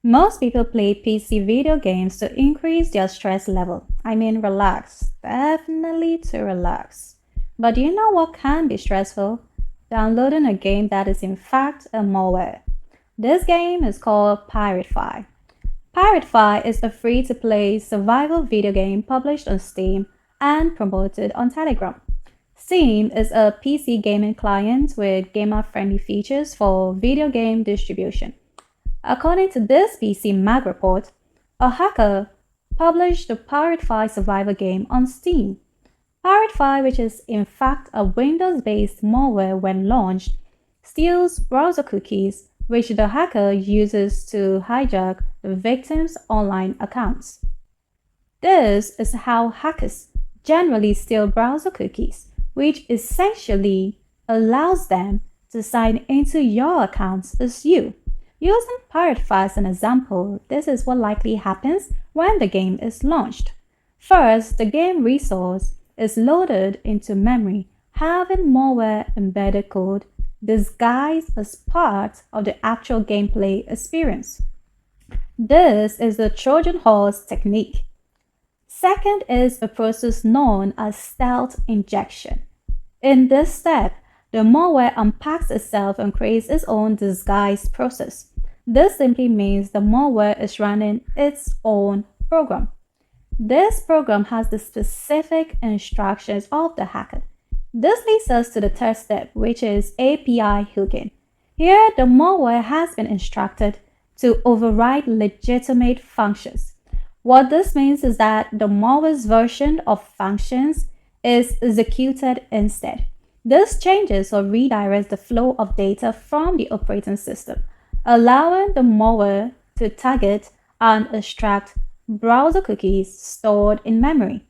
Most people play PC video games to increase their stress level. I mean, relax. Definitely to relax. But do you know what can be stressful? Downloading a game that is in fact a malware. This game is called Piratefy. Piratefy is a free-to-play survival video game published on Steam and promoted on Telegram. Steam is a PC gaming client with gamer-friendly features for video game distribution. According to this PC Mag report, a hacker published the Piratefy survivor game on Steam. Piratefy, which is in fact a Windows-based malware when launched, steals browser cookies which the hacker uses to hijack the victim's online accounts. This is how hackers generally steal browser cookies, which essentially allows them to sign into your accounts as you. Using Piratefy as an example, this is what likely happens when the game is launched. First, the game resource is loaded into memory, having malware embedded code disguised as part of the actual gameplay experience. This is the Trojan horse technique. Second is a process known as stealth injection. In this step, the malware unpacks itself and creates its own disguised process. This simply means the malware is running its own program. This program has the specific instructions of the hacker. This leads us to the third step, which is API hooking. Here, the malware has been instructed to override legitimate functions. What this means is that the malware's version of functions is executed instead. This changes or redirects the flow of data from the operating system, allowing the malware to target and extract browser cookies stored in memory.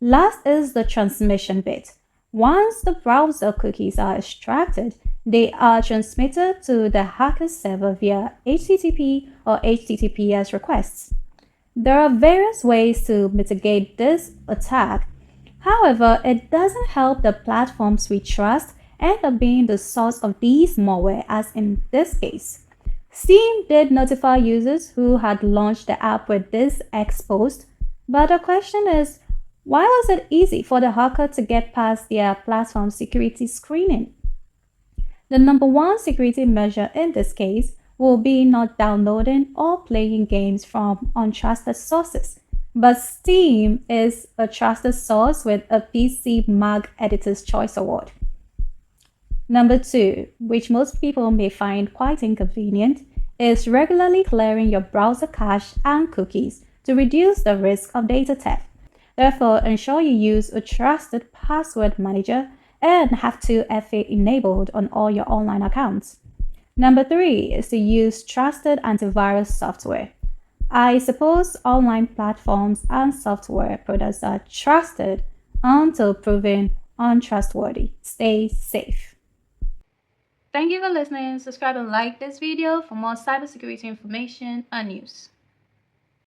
Last is the transmission bit. Once the browser cookies are extracted, they are transmitted to the hacker's server via HTTP or HTTPS requests. There are various ways to mitigate this attack. However, it doesn't help the platforms we trust end up being the source of these malware, as in this case. Steam did notify users who had launched the app with this exposed, but the question is, why was it easy for the hacker to get past their platform security screening? The number one security measure in this case will be not downloading or playing games from untrusted sources. But Steam is a trusted source with a PC Mag Editor's Choice Award. Number two, which most people may find quite inconvenient, is regularly clearing your browser cache and cookies to reduce the risk of data theft. Therefore, ensure you use a trusted password manager and have 2FA enabled on all your online accounts. Number three is to use trusted antivirus software. I suppose online platforms and software products are trusted until proven untrustworthy. Stay safe. Thank you for listening. Subscribe and like this video for more cybersecurity information and news.